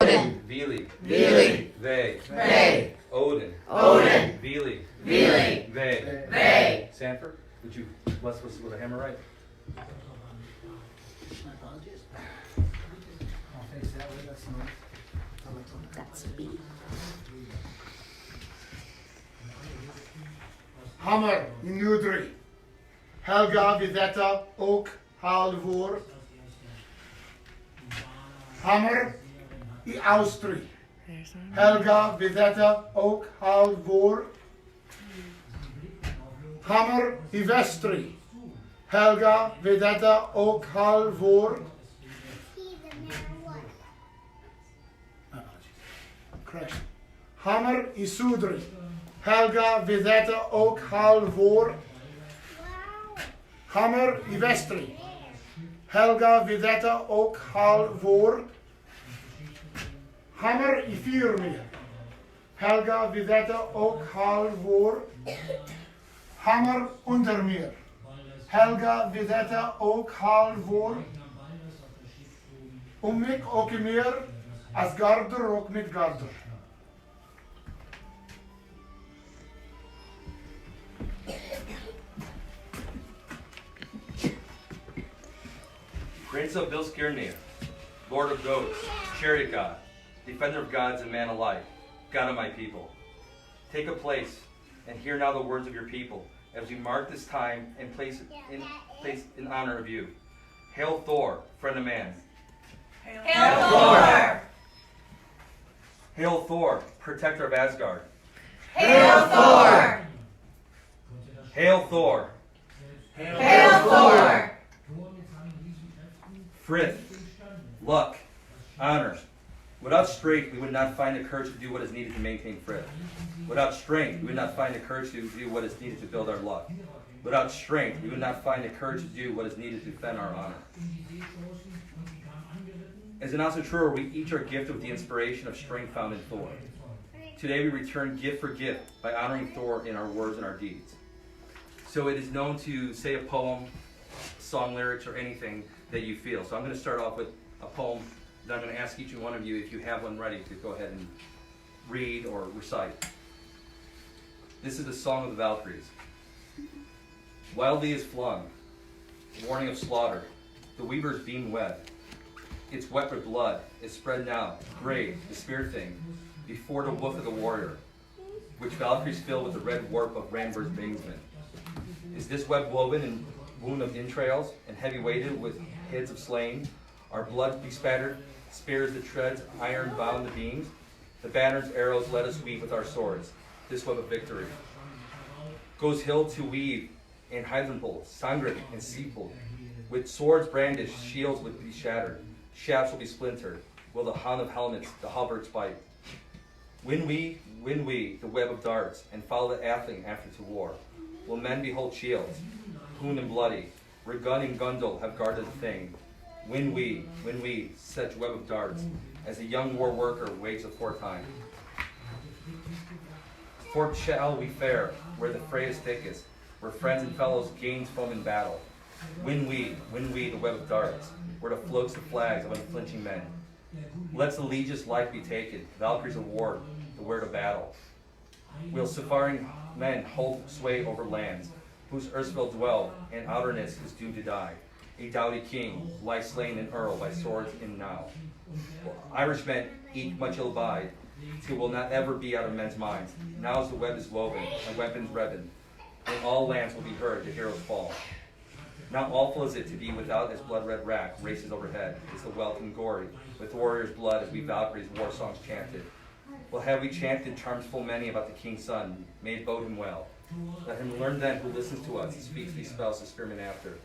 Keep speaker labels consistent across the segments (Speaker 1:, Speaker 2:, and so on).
Speaker 1: Vili,
Speaker 2: Ve,
Speaker 1: Odin,
Speaker 2: Odin,
Speaker 1: Vili,
Speaker 2: Ve.
Speaker 1: Sanford, would you bless us with a hammer right?
Speaker 3: My apologies. I'll face that way, that's not.
Speaker 4: That's B.
Speaker 5: Hammer in Nudri. Helga Videtta ook Halvoor. Hammer in Austri. Helga Videtta ook Halvoor. Hammer in Westri. Helga Videtta ook Halvoor. Correction. Hammer in Soedri. Helga Videtta ook Halvoor. Hammer in Westri. Helga Videtta ook Halvoor. Hammer in Viermeer. Helga Videtta ook Halvoor. Hammer Untermeer. Helga Videtta ook Halvoor. Umweg ook meer als Garder ook met Garder.
Speaker 1: Prince of Bilskirnir, Lord of goats, chariot god, defender of gods and man alike, God of my people. Take a place and hear now the words of your people as we mark this time and place in honor of you. Hail Thor, friend of man.
Speaker 2: Hail Thor!
Speaker 1: Hail Thor, protector of Asgard.
Speaker 2: Hail Thor!
Speaker 1: Hail Thor.
Speaker 2: Hail Thor!
Speaker 1: Frith, luck, honor. Without strength, we would not find the courage to do what is needed to maintain Frith. Without strength, we would not find the courage to do what is needed to build our luck. Without strength, we would not find the courage to do what is needed to defend our honor. As an entrepreneur, we each are gifted with the inspiration of strength found in Thor. Today we return gift for gift by honoring Thor in our words and our deeds. So it is known to say a poem, song lyrics, or anything that you feel. So I'm going to start off with a poem that I'm going to ask each and one of you, if you have one ready, to go ahead and read or recite. This is the Song of the Valkyries. Wildly is flung, warning of slaughter, the weaver's beam web. It's wet with blood, it's spread now, gray, the spear thing, before the woof of the warrior, which Valkyries fill with the red warp of Randver's bangsman. Is this web woven in wound of entrails, and heavy weighted with heads of slain? Our blood bespattered, spears that treads, iron bound the beams. The banners, arrows, let us weave with our swords, this web of victory. Goes hill to weave, and Heidenbolt, Sangrit, and Seapool. With swords brandished, shields would be shattered, shafts will be splintered, will the hound of helmets, the halberds bite. Win we, the web of darts, and follow the athling after to war. Will men behold shields, hoon and bloody, where gun and gundle have guarded the thing. Win we, such web of darts, as a young war worker waits aforetime. Forth shall we fare, where the fray is thickest, where friends and fellows gains foam in battle. Win we, the web of darts, where the floats the flags of unflinching men. Let the legion's life be taken, Valkyries award the word of battle. Will suffering men hold sway over lands, whose erstwhile dwell, and outerness is doomed to die. A doughty king lies slain and earl by swords in now. Irishmen eat much ill bide, till will not ever be out of men's minds. Now as the web is woven, and weapons revin, in all lands will be heard the heroes fall. Not awful is it to be without as blood-red rack races overhead. Is the welcome gory, with warriors' blood as we Valkyries war songs chanted. Well, have we chanted charms full many about the king's son, may it bode him well. Let him learn then who listens to us, speaks these spells to spearmen after.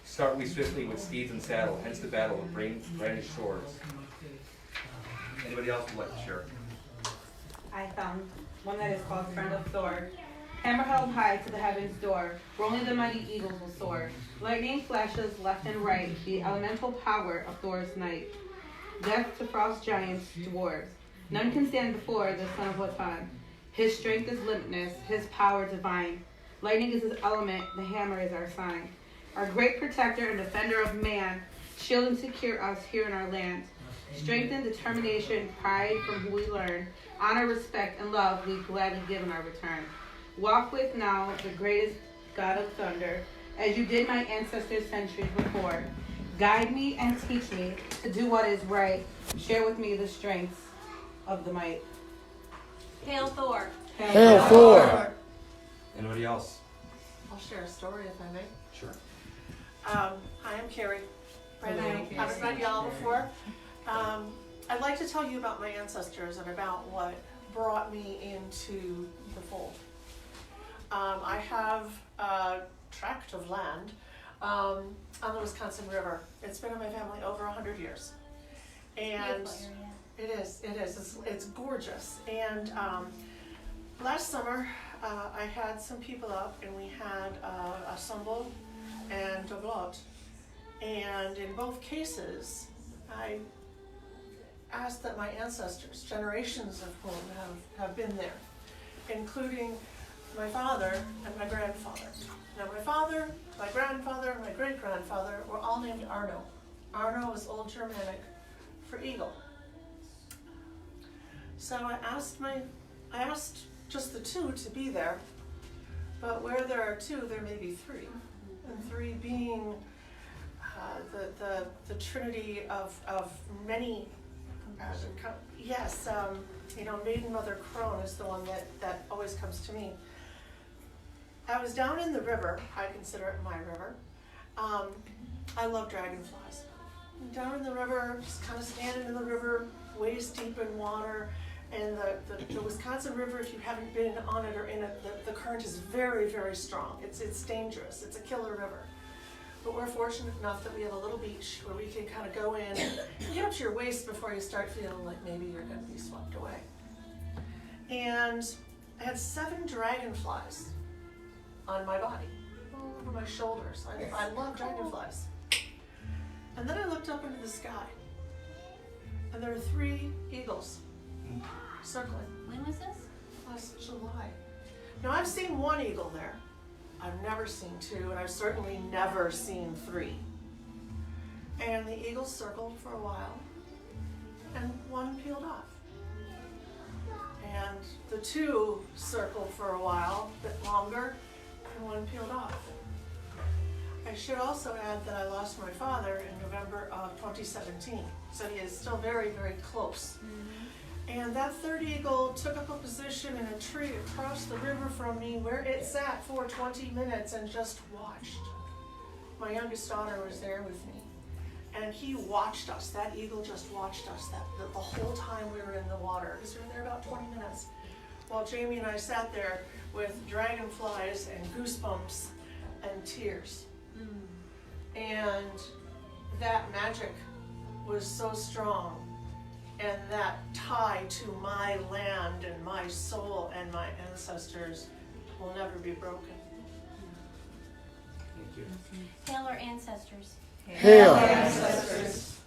Speaker 1: Start we swiftly with steeds and saddle, hence the battle with brandished swords. Anybody else would like to share?
Speaker 6: I found one that is called Friend of Thor. Hammer held high to the heavens' door, rolling the mighty eagles will soar. Lightning flashes left and right, the elemental power of Thor's might. Death to frost giants, dwarves. None can stand before the son of Wotan. His strength is limitless, his power divine. Lightning is his element, the hammer is our sign. Our great protector and defender of man, shield and secure us here in our land. Strength and determination, pride from who we learn, honor, respect, and love we gladly give in our return. Walk with now the greatest God of thunder, as you did my ancestors centuries before. Guide me and teach me to do what is right. Share with me the strengths of the might.
Speaker 2: Hail Thor.
Speaker 4: Hail Thor!
Speaker 1: Anybody else?
Speaker 7: I'll share a story if I may.
Speaker 1: Sure.
Speaker 7: Hi, I'm Carrie.
Speaker 6: Hello,
Speaker 7: I haven't met y'all before. I'd like to tell you about my ancestors and about what brought me into the fold. I have a tract of land on the Wisconsin River. It's been in my family over 100 years. And it is. It's gorgeous. And last summer, I had some people up and we had a Þorrablót and Þorrablót. And in both cases, I asked that my ancestors, generations of whom have been there, including my father and my grandfather. Now my father, my grandfather, my great-grandfather were all named Arno. Arno is Old Germanic for eagle. So I asked just the two to be there, but where there are two, there may be three. And three being the trinity of many. Yes, Maiden Mother Crone is the one that always comes to me. I was down in the river. I consider it my river. I love dragonflies. I'm down in the river, just kind of standing in the river, waist deep in water. And the Wisconsin River, if you haven't been on it or in it, the current is very, very strong. It's dangerous. It's a killer river. But we're fortunate enough that we have a little beach where we can kind of go in and get up to your waist before you start feeling like maybe you're going to be swept away. And I had 7 dragonflies on my body, all over my shoulders. I love dragonflies. And then I looked up into the sky, and there were 3 eagles circling.
Speaker 2: When was this?
Speaker 7: Last July. Now I've seen 1 eagle there. I've never seen 2, and I've certainly never seen 3. And the eagles circled for a while, and 1 peeled off. And the 2 circled for a while, a bit longer, and 1 peeled off. I should also add that I lost my father in November of 2017, so he is still very, very close. And that 3rd eagle took up a position in a tree across the river from me where it sat for 20 minutes and just watched. My youngest daughter was there with me, and he watched us. That eagle just watched us the whole time we were in the water, because we were there about 20 minutes, while Jamie and I sat there with dragonflies and goosebumps and tears. And that magic was so strong. And that tie to my land and my soul and my ancestors will never be broken.
Speaker 1: Thank you.
Speaker 2: Hail our ancestors.
Speaker 4: Hail!
Speaker 7: Ancestors.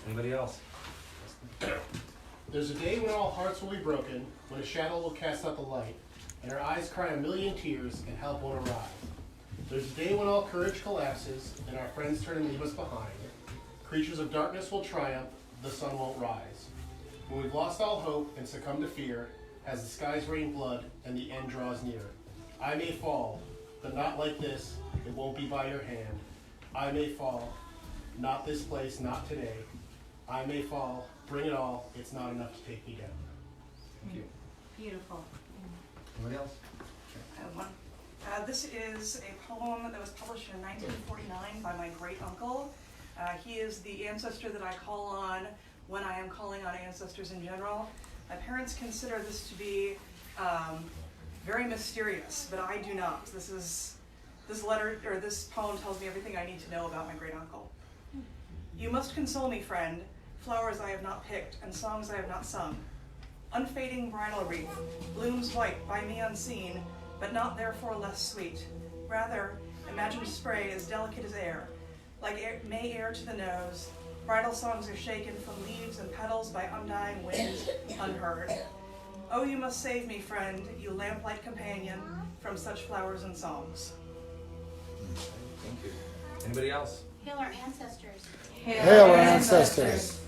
Speaker 1: Anybody else?
Speaker 8: There's a day when all hearts will be broken, when a shadow will cast out the light, and our eyes cry a million tears and help won't arrive. There's a day when all courage collapses, and our friends turn and leave us behind. Creatures of darkness will triumph, the sun won't rise. When we've lost all hope and succumbed to fear, as the skies rain blood and the end draws near. I may fall, but not like this, it won't be by your hand. I may fall, not this place, not today. I may fall, bring it all, it's not enough to take me down.
Speaker 1: Thank you.
Speaker 2: Beautiful.
Speaker 1: Anybody else?
Speaker 9: I have one. This is a poem that was published in 1949 by my great uncle. He is the ancestor that I call on when I am calling on ancestors in general. My parents consider this to be very mysterious, but I do not. This poem tells me everything I need to know about my great uncle. You must console me, friend, flowers I have not picked and songs I have not sung. Unfading bridal wreath blooms white by me unseen, but not therefore less sweet. Rather, imagined spray as delicate as air, like May air to the nose. Bridal songs are shaken from leaves and petals by undying winds unheard. Oh, you must save me, friend, you lamplight companion, from such flowers and songs.
Speaker 1: Thank you. Anybody else?
Speaker 2: Hail our ancestors.
Speaker 4: Hail our ancestors!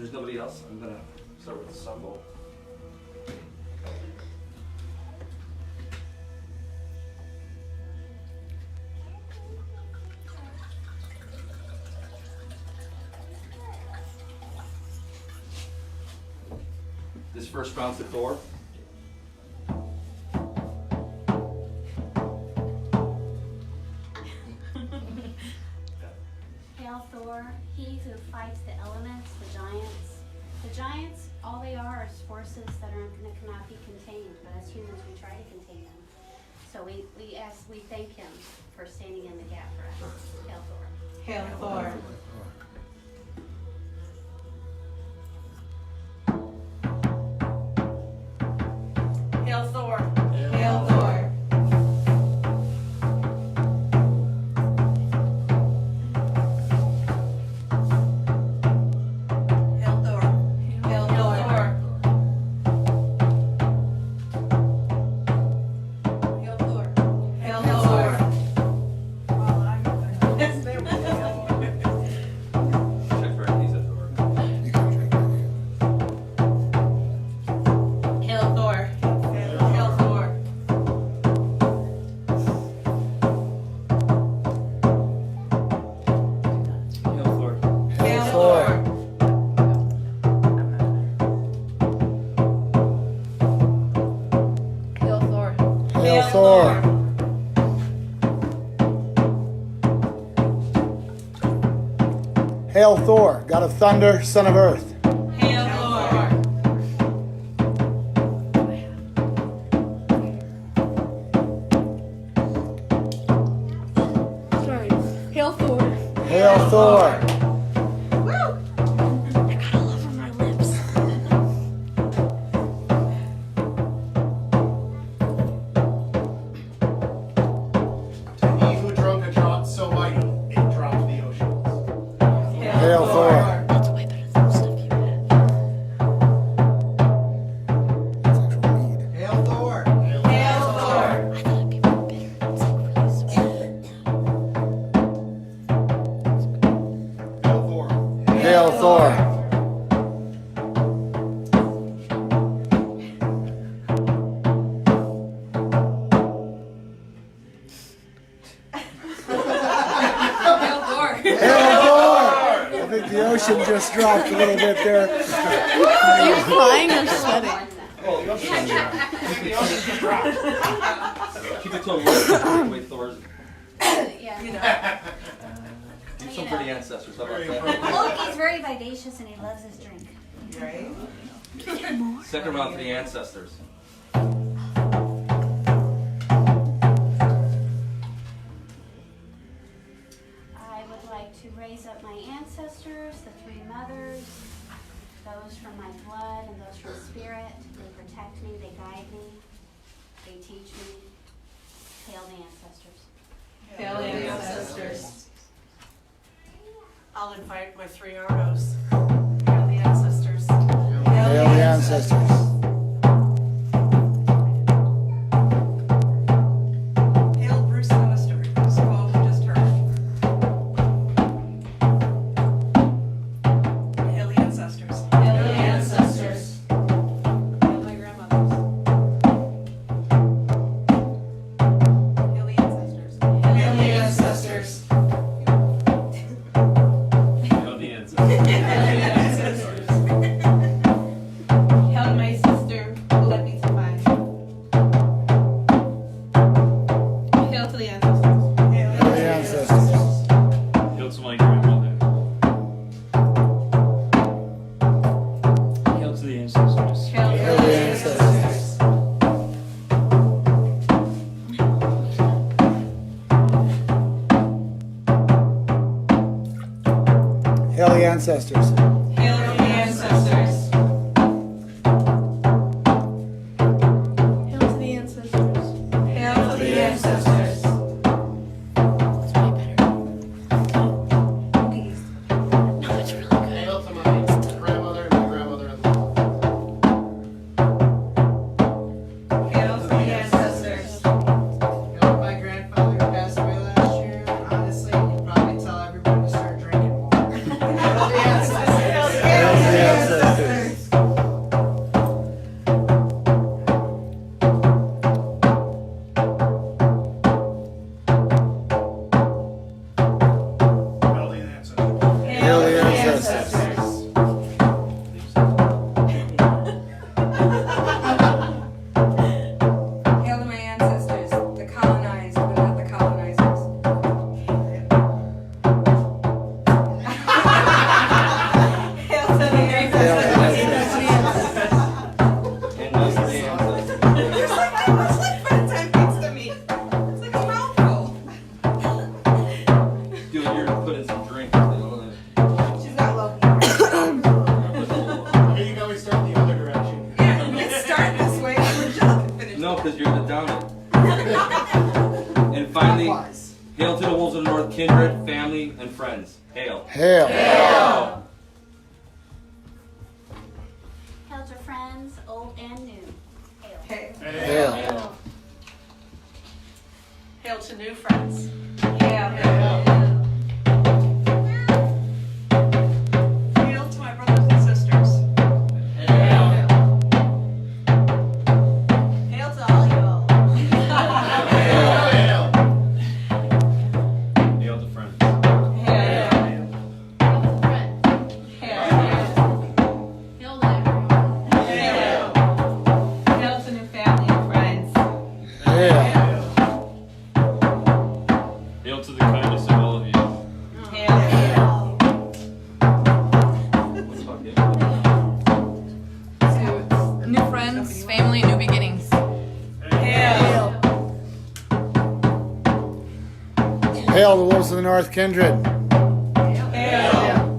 Speaker 1: there's nobody else, I'm gonna start with the sun bowl. This first round to Thor.
Speaker 2: Hail Thor, he who fights the elements, the giants. The giants, all they are is forces that cannot be contained, but as humans we try to contain them. So we thank him for standing in the gap for us. Hail Thor.
Speaker 6: Hail Thor.
Speaker 7: Hail Thor.
Speaker 6: Hail Thor.
Speaker 7: Hail Thor.
Speaker 6: Hail Thor.
Speaker 7: Hail Thor.
Speaker 6: Hail Thor.
Speaker 7: Well, I'm gonna stay with Hail.
Speaker 1: Check for these at Thor.
Speaker 4: You can drink it.
Speaker 6: Hail Thor.
Speaker 7: Hail Thor.
Speaker 1: Hail Thor.
Speaker 6: Hail
Speaker 4: Thor.
Speaker 6: Thor.
Speaker 10: Hail Thor.
Speaker 4: Hail Thor. Hail Thor, God of thunder, son of earth.
Speaker 6: Hail Thor.
Speaker 10: Sorry. Hail Thor.
Speaker 4: Hail Thor.
Speaker 10: I got all over my lips.
Speaker 8: To he who drunk a draught so mighty, it dropped the oceans.
Speaker 4: Hail Thor.
Speaker 10: That's way better than the stuff you had.
Speaker 4: That's actual mead.
Speaker 8: Hail Thor!
Speaker 6: Hail Thor.
Speaker 10: I thought it'd be more bitter. It's like really sweet.
Speaker 8: Hail Thor!
Speaker 4: Hail Thor.
Speaker 10: Hail Thor.
Speaker 4: Hail Thor. I think the ocean just dropped a little bit there.
Speaker 10: Are you crying or sweating?
Speaker 1: Keep it to a low. Wait, Thor's.
Speaker 2: Yeah.
Speaker 1: Do some for the ancestors. How about that?
Speaker 2: Look, he's very vivacious and he loves his drink.
Speaker 7: Right?
Speaker 1: Second round for the ancestors.
Speaker 2: I would like to raise up my ancestors, the three mothers, those from my blood and those from spirit. They protect me, they guide me, they teach me. Hail the ancestors.
Speaker 6: Hail the ancestors.
Speaker 7: I'll invite my three Arnos. Hail the ancestors.
Speaker 4: Hail the ancestors.
Speaker 9: Hail Bruce Minister, whose quote we just heard. Hail the ancestors.
Speaker 6: Hail the ancestors.
Speaker 9: Hail my grandmothers. Hail the ancestors.
Speaker 6: Hail the ancestors.
Speaker 1: Hail the ancestors. friends. Hail.
Speaker 4: Hail.
Speaker 2: Hail to friends, old and new. Hail.
Speaker 7: Hail.
Speaker 4: Hail.
Speaker 7: Hail to new friends.
Speaker 6: Hail.
Speaker 9: Hail to my brothers and sisters.
Speaker 7: Hail to all y'all.
Speaker 1: Hail to friends.
Speaker 6: Hail. Hail to new family and friends.
Speaker 4: Hail.
Speaker 1: Hail to the kindness of all of you.
Speaker 6: Hail.
Speaker 1: Let's talk Hail.
Speaker 10: To new friends, family, new beginnings.
Speaker 6: Hail.
Speaker 4: Hail the wolves of the north, kindred.
Speaker 6: Hail.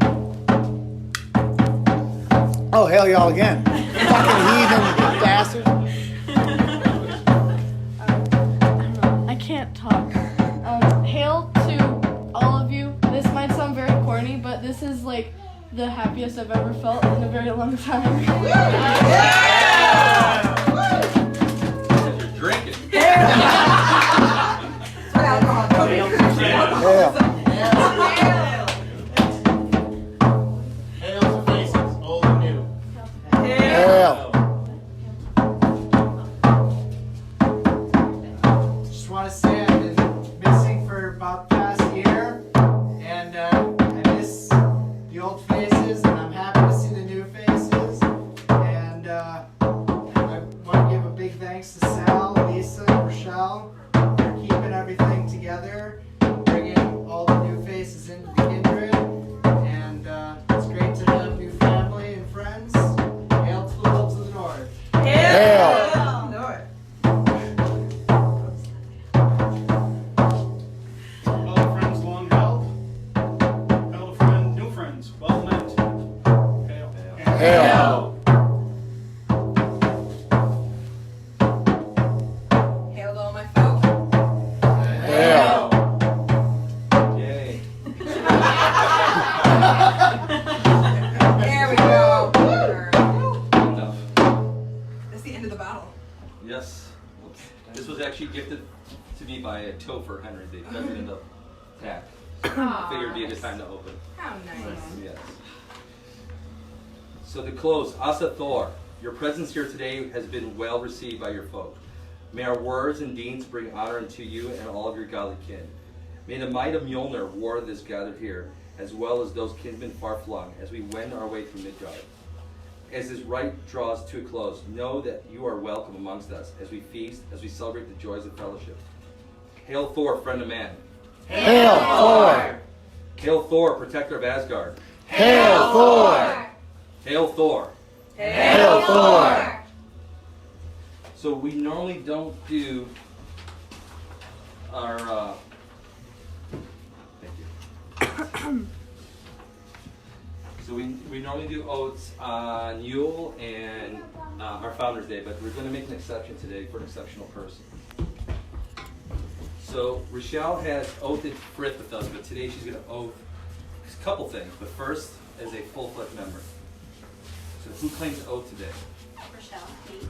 Speaker 4: Oh, hail y'all again. Fucking heathen bastard.
Speaker 10: I can't talk. Hail to all of you. This might sound very corny, but this is like the happiest I've ever felt in a very long time.
Speaker 1: You're drinking.
Speaker 4: Hail.
Speaker 8: Hail to faces, old and new.
Speaker 4: Hail.
Speaker 3: Just want to say I've been missing for about the past year, and I miss the old faces, and I'm happy to see the new faces. And I want to give a big thanks to Sal, Lisa, and Rochelle for keeping everything together, bringing all the new faces into the Kindred. And it's great to have new family and friends. Hail to the wolves of the north.
Speaker 4: Hail.
Speaker 11: Hello, friends long held. Hello, friend, new friends, well met. Hail.
Speaker 4: Hail.
Speaker 10: Hail to all my folk.
Speaker 4: Hail.
Speaker 1: Yay.
Speaker 10: There we go.
Speaker 1: Enough.
Speaker 10: That's the end of the battle.
Speaker 1: Yes. This was actually gifted to me by a Topher Henry, the president of TAC. I figured it'd be a good time to open.
Speaker 10: How nice.
Speaker 1: Yes. So to close, Asa Thor, your presence here today has been well received by your folk. May our words and deeds bring honor unto you and all of your godly kin. May the might of Mjolnir ward this gathered here, as well as those kinsmen far flung, as we wend our way through Midgard. As this rite draws to a close, know that you are welcome amongst us as we feast, as we celebrate the joys of fellowship. Hail Thor, friend of man.
Speaker 4: Hail Thor.
Speaker 1: Hail Thor, protector of Asgard.
Speaker 4: Hail Thor.
Speaker 1: Hail Thor.
Speaker 4: Hail Thor.
Speaker 1: So we normally don't do our, thank you. So we normally do oaths on Yule and our Founders Day, but we're going to make an exception today for an exceptional person. So Rochelle has oathed Frith with us, but today she's going to oath a couple things, but first as a full-fledged member. So who claims oath today?
Speaker 2: Rochelle, me,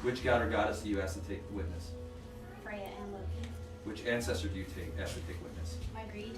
Speaker 1: Which god or goddess do you ask to take witness?
Speaker 2: Freya, and Loki.
Speaker 1: Which ancestor do you ask to take witness?
Speaker 2: My greed,